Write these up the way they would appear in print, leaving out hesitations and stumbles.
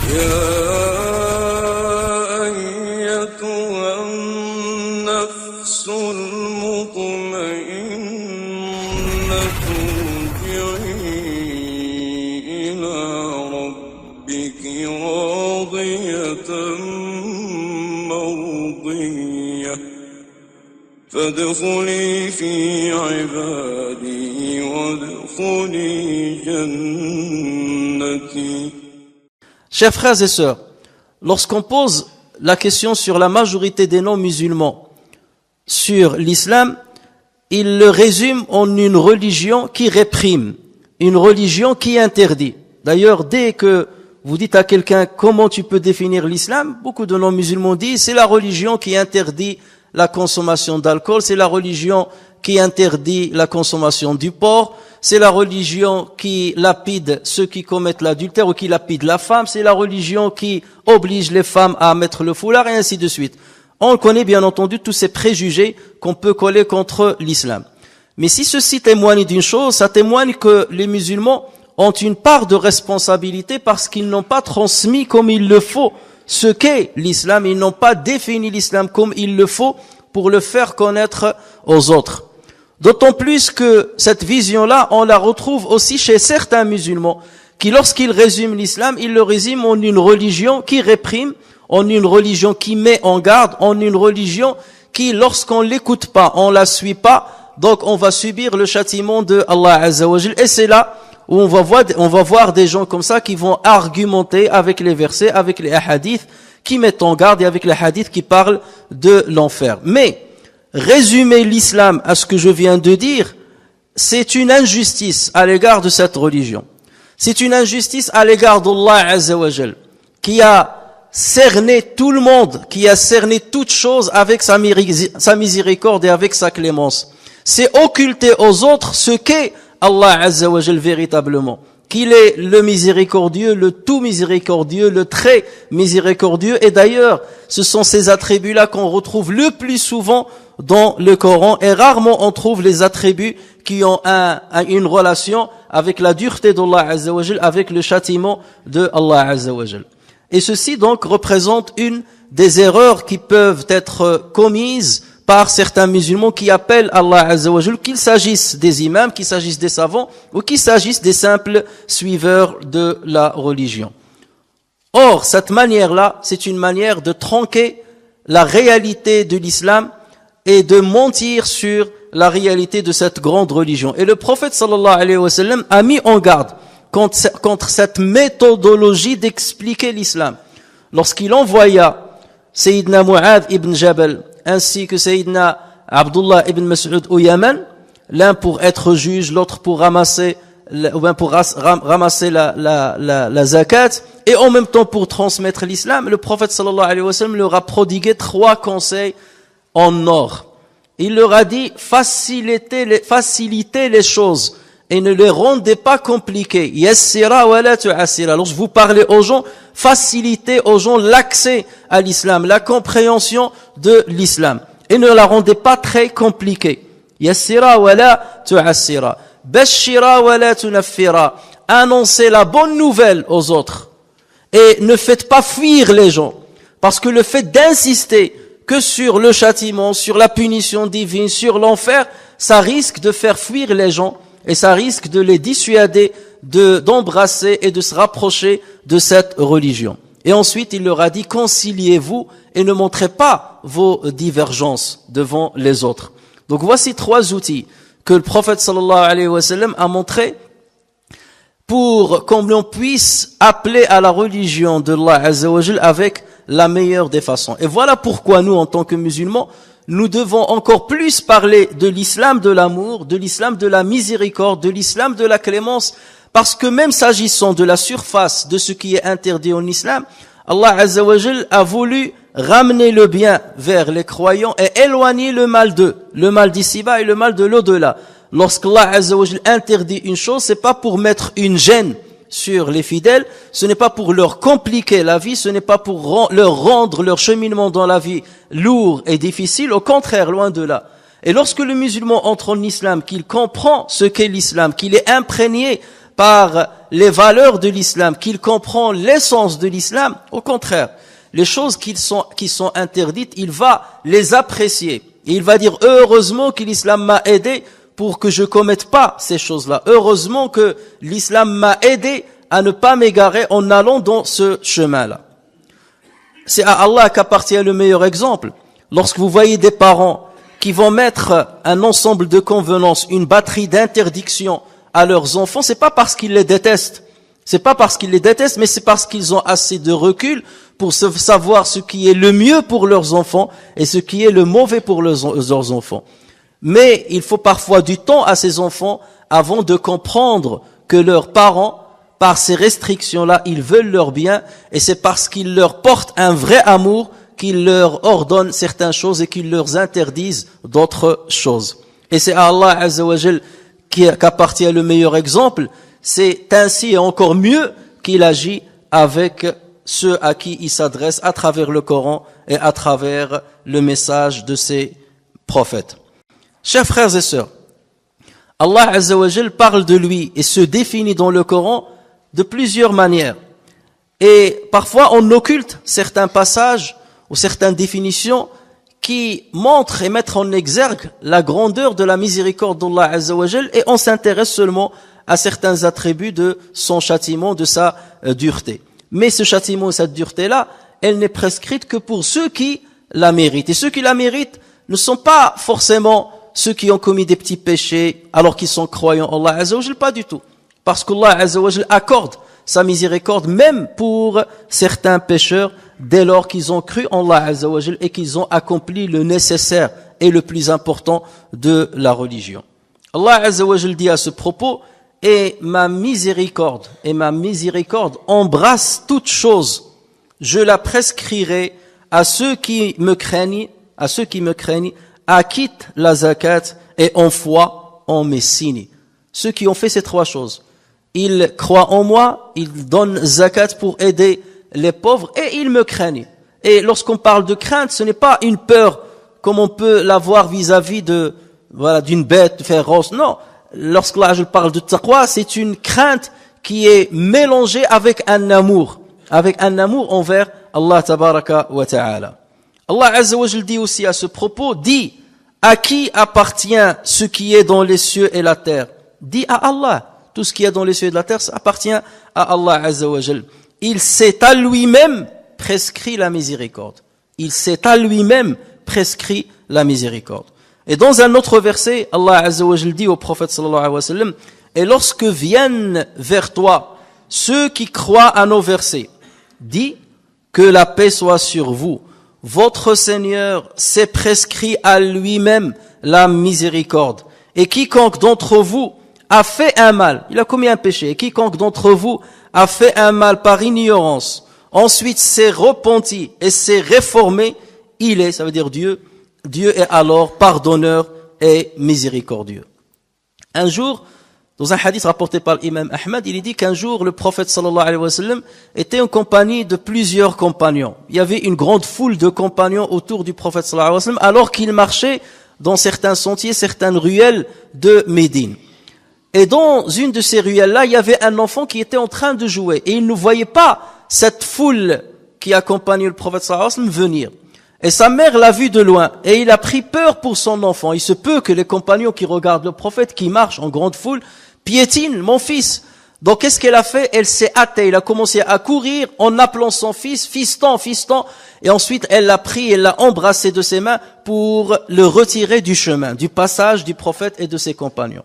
يا أيتها النفس المطمئنة ارجعي إلى ربك راضية مرضية فادخلي في عبادي وادخلي جنتي. Chers frères et sœurs, lorsqu'on pose la question sur la majorité des non-musulmans sur l'islam, il le résume en une religion qui réprime, une religion qui interdit. D'ailleurs, dès que vous dites à quelqu'un comment tu peux définir l'islam, beaucoup de non-musulmans disent c'est la religion qui interdit la consommation d'alcool, c'est la religion qui interdit la consommation du porc, c'est la religion qui lapide ceux qui commettent l'adultère ou qui lapide la femme, c'est la religion qui oblige les femmes à mettre le foulard et ainsi de suite. On connaît bien entendu tous ces préjugés qu'on peut coller contre l'islam. Mais si ceci témoigne d'une chose, ça témoigne que les musulmans ont une part de responsabilité parce qu'ils n'ont pas transmis comme il le faut ce qu'est l'islam, ils n'ont pas défini l'islam comme il le faut pour le faire connaître aux autres. D'autant plus que cette vision-là, on la retrouve aussi chez certains musulmans qui, lorsqu'ils résument l'islam, ils le résument en une religion qui réprime, en une religion qui met en garde, en une religion qui, lorsqu'on l'écoute pas, on la suit pas, donc on va subir le châtiment de Allah Azza wa Jal. Et c'est là où on va voir des gens comme ça qui vont argumenter avec les versets, avec les hadiths qui mettent en garde et avec les hadiths qui parlent de l'enfer. Mais résumer l'islam à ce que je viens de dire, c'est une injustice à l'égard de cette religion. C'est une injustice à l'égard d'Allah Azza wa Jal, qui a cerné tout le monde, qui a cerné toute chose avec sa miséricorde et avec sa clémence. C'est occulter aux autres ce qu'est Allah Azza wa Jal véritablement. Qu'il est le miséricordieux, le tout miséricordieux, le très miséricordieux. Et d'ailleurs, ce sont ces attributs-là qu'on retrouve le plus souvent dans le Coran. Et rarement on trouve les attributs qui ont une relation avec la dureté d'Allah Azza wa Jal, avec le châtiment de Allah Azza wa Jal. Et ceci donc représente une des erreurs qui peuvent être commises par certains musulmans qui appellent Allah Azza wa Jal, qu'il s'agisse des imams, qu'il s'agisse des savants, ou qu'il s'agisse des simples suiveurs de la religion. Or, cette manière-là, c'est une manière de tronquer la réalité de l'islam et de mentir sur la réalité de cette grande religion. Et le prophète sallallahu alayhi wa sallam a mis en garde contre cette méthodologie d'expliquer l'islam. Lorsqu'il envoya Sayyidina Mu'adh ibn Jabal ainsi que Sayyidina Abdullah ibn Mas'ud au Yémen, l'un pour être juge, l'autre pour ramasser la zakat, et en même temps pour transmettre l'islam, le prophète sallallahu alayhi wa sallam leur a prodigué 3 conseils en or. Il leur a dit, facilitez les choses et ne les rendez pas compliquées. Yassira wa la tu'assira. Lorsque vous parlez aux gens, facilitez aux gens l'accès à l'islam, la compréhension de l'islam. Et ne la rendez pas très compliquée. Yassira wa la tu'assira. Bashira wa la tunaffira. Annoncez la bonne nouvelle aux autres. Et ne faites pas fuir les gens. Parce que le fait d'insister que sur le châtiment, sur la punition divine, sur l'enfer, ça risque de faire fuir les gens. Et ça risque de les dissuader d'embrasser et de se rapprocher de cette religion. Et ensuite, il leur a dit, conciliez-vous et ne montrez pas vos divergences devant les autres. Donc voici 3 outils que le prophète sallallahu alayhi wa sallam a montré pour qu'on l'on puisse appeler à la religion de Allah Azza wa Jal avec la meilleure des façons. Et voilà pourquoi nous, en tant que musulmans, nous devons encore plus parler de l'islam de l'amour, de l'islam de la miséricorde, de l'islam de la clémence, parce que même s'agissant de la surface de ce qui est interdit en islam, Allah Azza wa Jal a voulu ramener le bien vers les croyants et éloigner le mal d'eux, le mal d'ici-bas et le mal de l'au-delà. Lorsqu'Allah Azza wa Jal interdit une chose, c'est pas pour mettre une gêne sur les fidèles, ce n'est pas pour leur compliquer la vie, ce n'est pas pour leur rendre leur cheminement dans la vie lourd et difficile, au contraire, loin de là. Et lorsque le musulman entre en islam, qu'il comprend ce qu'est l'islam, qu'il est imprégné par les valeurs de l'islam, qu'il comprend l'essence de l'islam, au contraire, les choses qui sont interdites, il va les apprécier. Et il va dire, heureusement que l'islam m'a aidé pour que je commette pas ces choses-là. Heureusement que l'islam m'a aidé à ne pas m'égarer en allant dans ce chemin-là. C'est à Allah qu'appartient le meilleur exemple. Lorsque vous voyez des parents qui vont mettre un ensemble de convenances, une batterie d'interdictions à leurs enfants, c'est pas parce qu'ils les détestent. C'est pas parce qu'ils les détestent, mais c'est parce qu'ils ont assez de recul pour savoir ce qui est le mieux pour leurs enfants et ce qui est le mauvais pour leurs enfants. Mais il faut parfois du temps à ces enfants avant de comprendre que leurs parents, par ces restrictions-là, ils veulent leur bien, et c'est parce qu'ils leur portent un vrai amour qu'ils leur ordonnent certaines choses et qu'ils leur interdisent d'autres choses. Et c'est à Allah Azza wa Jal qu'appartient le meilleur exemple. C'est ainsi et encore mieux qu'il agit avec ceux à qui il s'adresse à travers le Coran et à travers le message de ses prophètes. Chers frères et sœurs, Allah Azza wa Jal parle de lui et se définit dans le Coran de plusieurs manières. Et parfois on occulte certains passages ou certaines définitions qui montrent et mettent en exergue la grandeur de la miséricorde d'Allah Azza wa Jal, et on s'intéresse seulement à certains attributs de son châtiment, de sa dureté. Mais ce châtiment et cette dureté-là, elle n'est prescrite que pour ceux qui la méritent. Et ceux qui la méritent ne sont pas forcément ceux qui ont commis des petits péchés alors qu'ils sont croyants en Allah Azza wa Jal, pas du tout. Parce qu'Allah Azza wa Jal accorde sa miséricorde même pour certains pécheurs dès lors qu'ils ont cru en Allah Azza wa Jal et qu'ils ont accompli le nécessaire et le plus important de la religion. Allah Azza wa Jal dit à ce propos, et ma miséricorde embrasse toute chose. Je la prescrirai à ceux qui me craignent, acquittent la zakat et en foi en mes signes. Ceux qui ont fait ces trois choses, ils croient en moi, ils donnent zakat pour aider les pauvres et ils me craignent. Et lorsqu'on parle de crainte, ce n'est pas une peur comme on peut l'avoir vis-à-vis d'une bête féroce. Non, lorsque là je parle de taqwa, c'est une crainte qui est mélangée avec un amour envers Allah tabaraka wa ta'ala. Allah Azza wa Jal dit aussi à ce propos, dit à qui appartient ce qui est dans les cieux et la terre? Dit à Allah. Tout ce qui est dans les cieux et la terre, ça appartient à Allah Azza wa Jal. Il s'est à lui-même prescrit la miséricorde. Il s'est à lui-même prescrit la miséricorde. Et dans un autre verset, Allah Azza wa Jal dit au prophète sallallahu alayhi wa sallam, et lorsque viennent vers toi ceux qui croient à nos versets, dis que la paix soit sur vous. Votre Seigneur s'est prescrit à lui-même la miséricorde. Et quiconque d'entre vous a fait un mal, il a commis un péché, et quiconque d'entre vous a fait un mal par ignorance, ensuite s'est repenti et s'est réformé, ça veut dire Dieu est alors pardonneur et miséricordieux. Un jour, dans un hadith rapporté par l'imam Ahmad, il est dit qu'un jour, le prophète sallallahu alayhi wa sallam était en compagnie de plusieurs compagnons. Il y avait une grande foule de compagnons autour du prophète sallallahu alayhi wa sallam, alors qu'il marchait dans certains sentiers, certaines ruelles de Médine. Et dans une de ces ruelles-là, il y avait un enfant qui était en train de jouer. Et il ne voyait pas cette foule qui accompagnait le prophète sallallahu alayhi wa sallam venir. Et sa mère l'a vu de loin. Et il a pris peur pour son enfant. Il se peut que les compagnons qui regardent le prophète, qui marche en grande foule, piétinent mon fils. Donc qu'est-ce qu'elle a fait? Elle s'est hâtée. Elle a commencé à courir en appelant son fils, fiston, fiston. Et ensuite, elle l'a pris et l'a embrassé de ses mains pour le retirer du chemin, du passage du prophète et de ses compagnons.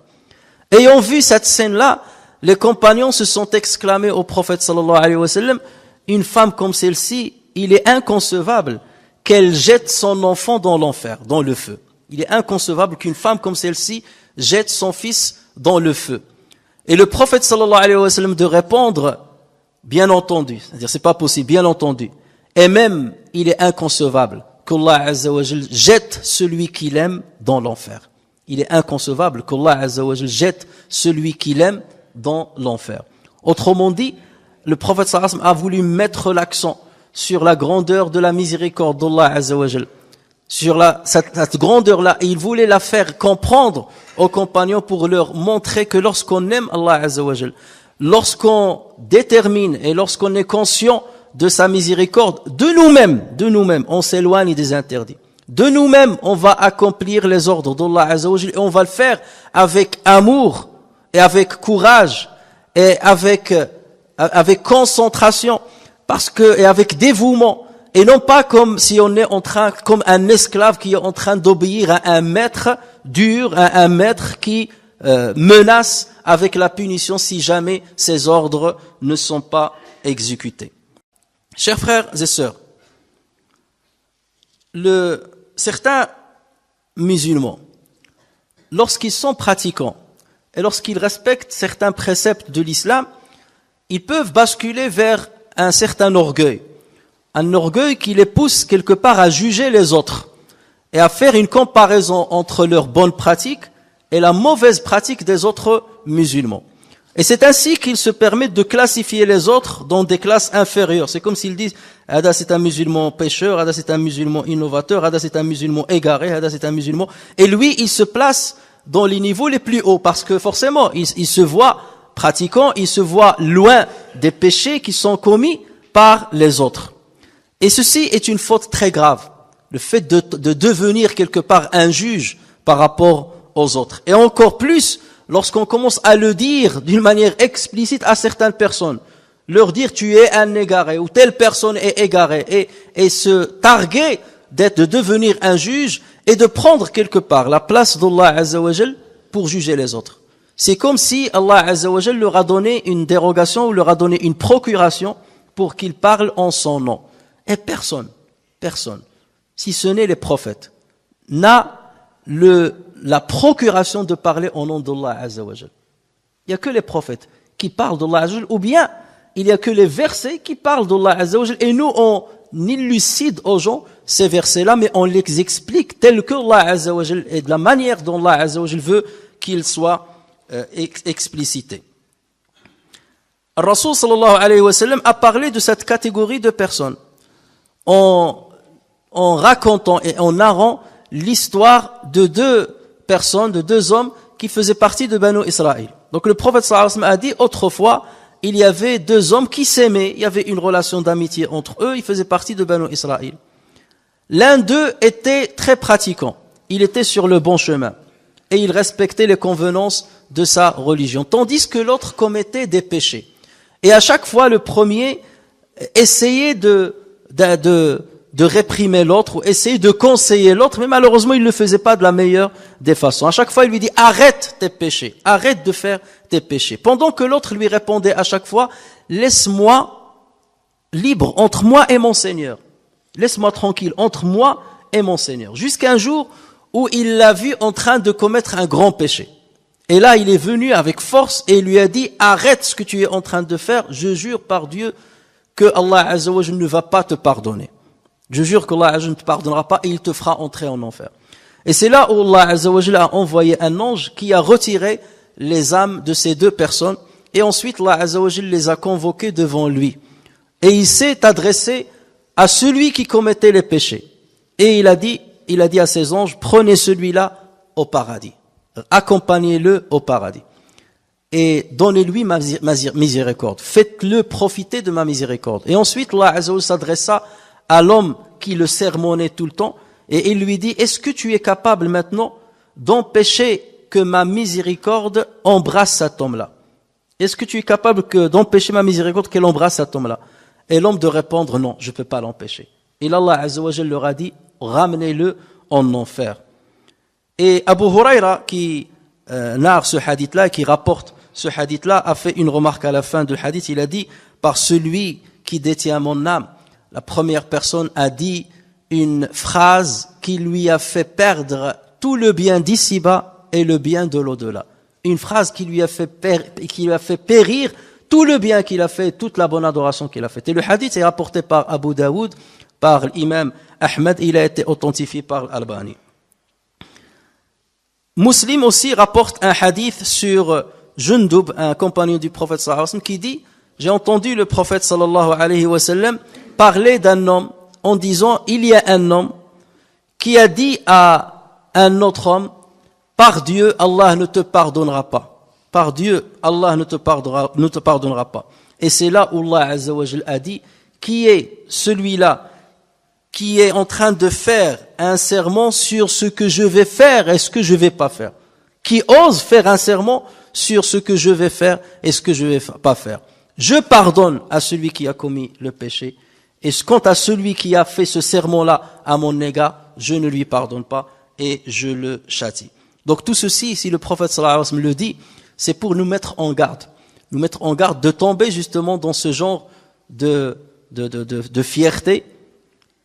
Ayant vu cette scène-là, les compagnons se sont exclamés au prophète sallallahu alayhi wa sallam, une femme comme celle-ci, il est inconcevable qu'elle jette son enfant dans l'enfer, dans le feu. Il est inconcevable qu'une femme comme celle-ci jette son fils dans le feu. Et le prophète sallallahu alayhi wa sallam de répondre, bien entendu, c'est-à-dire c'est pas possible, bien entendu. Et même, il est inconcevable qu'Allah Azza wa Jal jette celui qu'il aime dans l'enfer. Il est inconcevable qu'Allah Azza wa Jal jette celui qu'il aime dans l'enfer. Autrement dit, le prophète sallallahu alayhi wa sallam a voulu mettre l'accent sur la grandeur de la miséricorde d'Allah Azza wa Jal, sur cette grandeur-là, et il voulait la faire comprendre aux compagnons pour leur montrer que lorsqu'on aime Allah Azza wa Jal, lorsqu'on détermine et lorsqu'on est conscient de sa miséricorde, de nous-mêmes, on s'éloigne des interdits. De nous-mêmes, on va accomplir les ordres d'Allah Azza wa Jal et on va le faire avec amour et avec courage et avec concentration et avec dévouement. Et non pas comme si on est comme un esclave qui est en train d'obéir à un maître dur, à un maître qui menace avec la punition si jamais ses ordres ne sont pas exécutés. Chers frères et sœurs, certains musulmans, lorsqu'ils sont pratiquants et lorsqu'ils respectent certains préceptes de l'islam, ils peuvent basculer vers un certain orgueil. Un orgueil qui les pousse quelque part à juger les autres et à faire une comparaison entre leurs bonnes pratiques et la mauvaise pratique des autres musulmans. Et c'est ainsi qu'ils se permettent de classifier les autres dans des classes inférieures. C'est comme s'ils disent « Ada c'est un musulman pécheur, Ada c'est un musulman innovateur, Ada c'est un musulman égaré, Ada c'est un musulman... » Et lui, il se place dans les niveaux les plus hauts parce que forcément, il se voit pratiquant, il se voit loin des péchés qui sont commis par les autres. Et ceci est une faute très grave, le fait de devenir quelque part un juge par rapport aux autres. Et encore plus, lorsqu'on commence à le dire d'une manière explicite à certaines personnes, leur dire tu es un égaré ou telle personne est égarée et se targuer de devenir un juge et de prendre quelque part la place d'Allah Azza wa Jal pour juger les autres. C'est comme si Allah Azza wa Jal leur a donné une dérogation ou leur a donné une procuration pour qu'ils parlent en son nom. Et personne, si ce n'est les prophètes, n'a la procuration de parler au nom d'Allah Azza wa Jal. Il n'y a que les prophètes qui parlent d'Allah Azza wa Jal, ou bien il n'y a que les versets qui parlent d'Allah Azza wa Jal, et nous on élucide aux gens ces versets-là, mais on les explique tels que Allah Azza wa Jal et de la manière dont Allah Azza wa Jal veut qu'ils soient explicités. Rasul sallallahu alayhi wa sallam a parlé de cette catégorie de personnes en racontant et en narrant l'histoire de deux hommes qui faisaient partie de Banu Israël. Donc le prophète sallallahu alayhi wa sallam a dit autrefois, il y avait deux hommes qui s'aimaient, il y avait une relation d'amitié entre eux, ils faisaient partie de Banu Israël. L'un d'eux était très pratiquant, il était sur le bon chemin et il respectait les convenances de sa religion, tandis que l'autre commettait des péchés. Et à chaque fois, le premier essayait de réprimer l'autre ou essayer de conseiller l'autre, mais malheureusement, il ne le faisait pas de la meilleure des façons. À chaque fois, il lui dit « Arrête tes péchés, arrête de faire tes péchés ». Pendant que l'autre lui répondait à chaque fois « Laisse-moi libre entre moi et mon Seigneur. Laisse-moi tranquille entre moi et mon Seigneur. » Jusqu'à un jour où il l'a vu en train de commettre un grand péché. Et là, il est venu avec force et il lui a dit « Arrête ce que tu es en train de faire, je jure par Dieu que Allah Azza wa Jalla ne va pas te pardonner. Je jure que Allah Azza wa Jalla ne te pardonnera pas et il te fera entrer en enfer. » Et c'est là où Allah Azza wa Jalla a envoyé un ange qui a retiré les âmes de ces deux personnes et ensuite Allah Azza wa Jalla les a convoqués devant lui. Et il s'est adressé à celui qui commettait les péchés. Et il a dit à ses anges, prenez celui-là au paradis. Accompagnez-le au paradis. Et donnez-lui ma miséricorde. Faites-le profiter de ma miséricorde. Et ensuite, Allah Azza wa Jalla s'adressa à l'homme qui le sermonnait tout le temps. Et il lui dit, est-ce que tu es capable maintenant d'empêcher que ma miséricorde embrasse cet homme-là? Est-ce que tu es capable d'empêcher ma miséricorde qu'elle embrasse cet homme-là? Et l'homme de répondre, non, je ne peux pas l'empêcher. Et Allah Azza wa Jalla leur a dit, ramenez-le en enfer. Et Abu Huraira, qui narre ce hadith-là, qui rapporte ce hadith-là, a fait une remarque à la fin du hadith. Il a dit, par celui qui détient mon âme, la première personne a dit une phrase qui lui a fait perdre tout le bien d'ici-bas et le bien de l'au-delà. Une phrase qui lui a fait périr tout le bien qu'il a fait, toute la bonne adoration qu'il a faite. Et le hadith est rapporté par Abu Daoud, par l'imam Ahmed, il a été authentifié par Al-Albani. Muslim aussi rapporte un hadith sur Jundub, un compagnon du prophète sallallahu alayhi wa sallam, qui dit, j'ai entendu le prophète sallallahu alayhi wa sallam parler d'un homme en disant, il y a un homme qui a dit à un autre homme, par Dieu, Allah ne te pardonnera pas. par Dieu, Allah ne te pardonnera pas. Et c'est là où Allah Azza wa Jal a dit, qui est celui-là qui est en train de faire un serment sur ce que je vais faire et ce que je vais pas faire. Qui ose faire un serment sur ce que je vais faire et ce que je vais pas faire. Je pardonne à celui qui a commis le péché. Et quant à celui qui a fait ce serment-là à mon égard, je ne lui pardonne pas et je le châtie. Donc tout ceci, si le prophète sallallahu alayhi wa sallam le dit, c'est pour nous mettre en garde. Nous mettre en garde de tomber justement dans ce genre de fierté,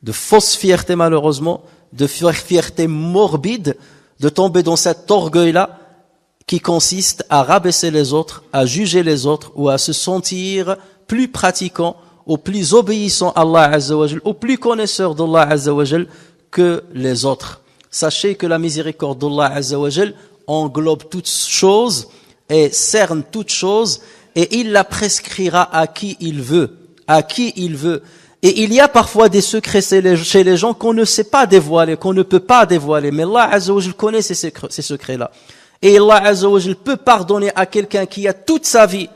de fausse fierté malheureusement, de fierté morbide, de tomber dans cet orgueil-là qui consiste à rabaisser les autres, à juger les autres ou à se sentir plus pratiquant ou plus obéissant à Allah Azza wa Jal, ou plus connaisseur d'Allah Azza wa Jal que les autres. Sachez que la miséricorde d'Allah Azza wa Jal englobe toutes choses et cerne toutes choses et il la prescrira à qui il veut, à qui il veut. Et il y a parfois des secrets chez les gens qu'on ne sait pas dévoiler, qu'on ne peut pas dévoiler. Mais Allah Azza wa Jal connaît ces secrets-là. Et Allah Azza wa Jal peut pardonner à quelqu'un qui a toute sa vie,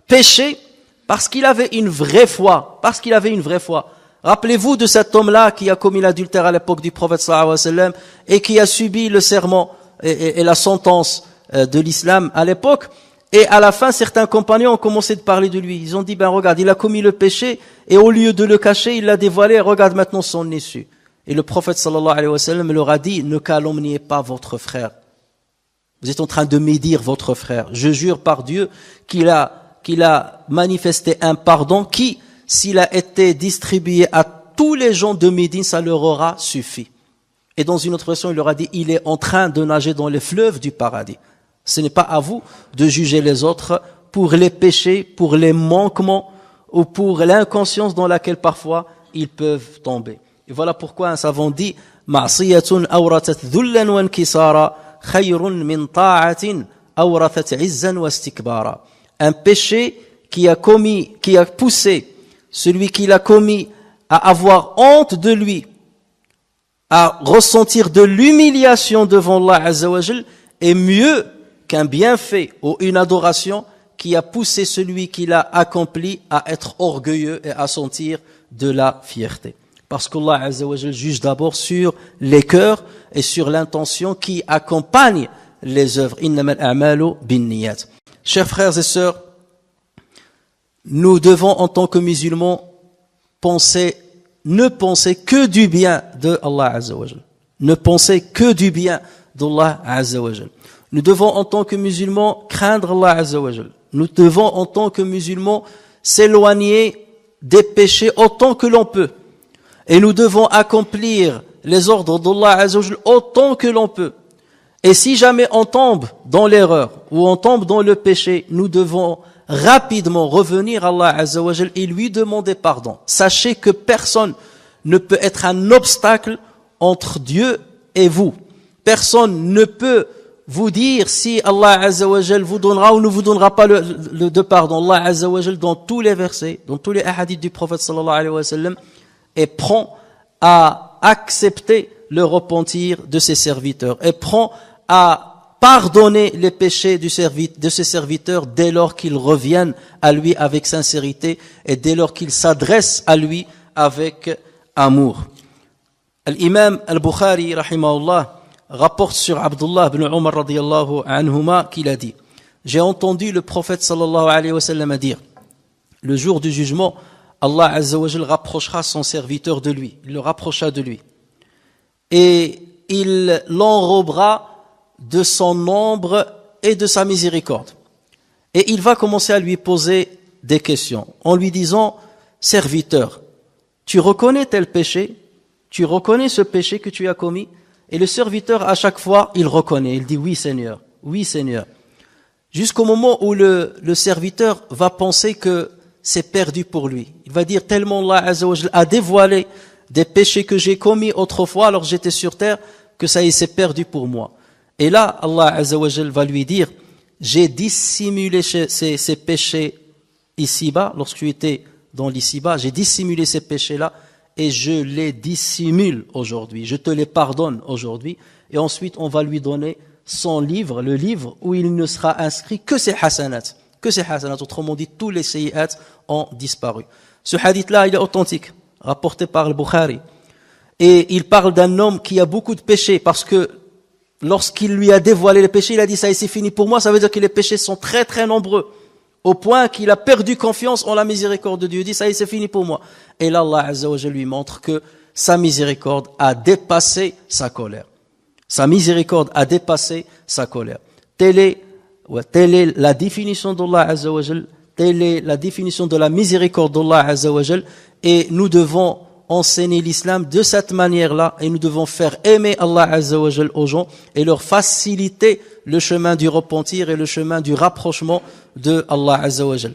péché, parce qu'il avait une vraie foi, Rappelez-vous de cet homme-là qui a commis l'adultère à l'époque du prophète sallallahu alayhi wa sallam et qui a subi le serment et la sentence de l'islam à l'époque. Et à la fin, certains compagnons ont commencé de parler de lui. Ils ont dit, regarde, il a commis le péché et au lieu de le cacher, il l'a dévoilé, regarde maintenant son issue. Et le prophète sallallahu alayhi wa sallam leur a dit, ne calomniez pas votre frère. Vous êtes en train de médire votre frère. Je jure par Dieu qu'il a manifesté un pardon qui, s'il a été distribué à tous les gens de Médine, ça leur aura suffi. Et dans une autre version, il leur a dit, il est en train de nager dans les fleuves du paradis. Ce n'est pas à vous de juger les autres pour les péchés, pour les manquements ou pour l'inconscience dans laquelle parfois ils peuvent tomber. Et voilà pourquoi un savant dit, ma'siyatun awratat dhullan wa inkisara khayrun min ta'atin awratat izzan wa istikbara. Un péché qui a poussé celui qui l'a commis à avoir honte de lui, à ressentir de l'humiliation devant Allah Azza wa Jal, est mieux qu'un bienfait ou une adoration qui a poussé celui qui l'a accompli à être orgueilleux et à sentir de la fierté. Parce qu'Allah Azza wa Jal juge d'abord sur les cœurs et sur l'intention qui accompagne les œuvres. Innamal a'malu binniyat. Chers frères et sœurs, nous devons en tant que musulmans ne penser que du bien de Allah Azza wa Jal. Ne penser que du bien d'Allah Azza wa Jal. Nous devons en tant que musulmans craindre Allah Azza wa Jal. Nous devons en tant que musulmans s'éloigner des péchés autant que l'on peut. Et nous devons accomplir les ordres d'Allah Azza wa Jal autant que l'on peut. Et si jamais on tombe dans l'erreur ou on tombe dans le péché, nous devons rapidement revenir à Allah Azza wa Jal et lui demander pardon. Sachez que personne ne peut être un obstacle entre Dieu et vous. Personne ne peut vous dire si Allah Azza wa Jal vous donnera ou ne vous donnera pas de pardon. Allah Azza wa Jal, dans tous les versets, dans tous les hadiths du prophète sallallahu alayhi wa sallam, est prompt à accepter le repentir de ses serviteurs, est prompt à pardonner les péchés de ses serviteurs dès lors qu'ils reviennent à lui avec sincérité et dès lors qu'ils s'adressent à lui avec amour. L'imam al-Bukhari, rahimahullah, rapporte sur Abdullah ibn Umar radiyallahu anhuma qu'il a dit, j'ai entendu le prophète sallallahu alayhi wa sallam dire, le jour du jugement, Allah Azza wa Jal rapprochera son serviteur de lui, il le rapprocha de lui et il l'enrobera de son ombre et de sa miséricorde. Et il va commencer à lui poser des questions en lui disant, serviteur, tu reconnais tel péché? Tu reconnais ce péché que tu as commis? Et le serviteur, à chaque fois, il reconnaît. Il dit, oui Seigneur, oui Seigneur. Jusqu'au moment où le serviteur va penser que c'est perdu pour lui. Il va dire, tellement Allah Azza wa Jal a dévoilé des péchés que j'ai commis autrefois alors j'étais sur terre, que ça y est, c'est perdu pour moi. Et là, Allah Azza wa Jal va lui dire, j'ai dissimulé ces péchés ici-bas, lorsque tu étais dans l'ici-bas, j'ai dissimulé ces péchés-là et je les dissimule aujourd'hui. Je te les pardonne aujourd'hui. Et ensuite, on va lui donner son livre, le livre où il ne sera inscrit que ses hasanat. Que ses hasanat. Autrement dit, tous les sayyat ont disparu. Ce hadith-là, il est authentique, rapporté par le Bukhari. Et il parle d'un homme qui a beaucoup de péchés, parce que lorsqu'il lui a dévoilé les péchés, il a dit ça y est, c'est fini pour moi. Ça veut dire que les péchés sont très très nombreux, au point qu'il a perdu confiance en la miséricorde de Dieu. Il dit ça y est, c'est fini pour moi. Et là, Allah Azza wa Jalla lui montre que sa miséricorde a dépassé sa colère. Sa miséricorde a dépassé sa colère. Telle est la définition d'Allah Azza wa Jalla, telle est la définition de la miséricorde d'Allah Azza wa Jalla, et nous devons enseigner l'islam de cette manière-là, et nous devons faire aimer Allah Azza wa Jalla aux gens et leur faciliter le chemin du repentir et le chemin du rapprochement de Allah Azza wa Jalla.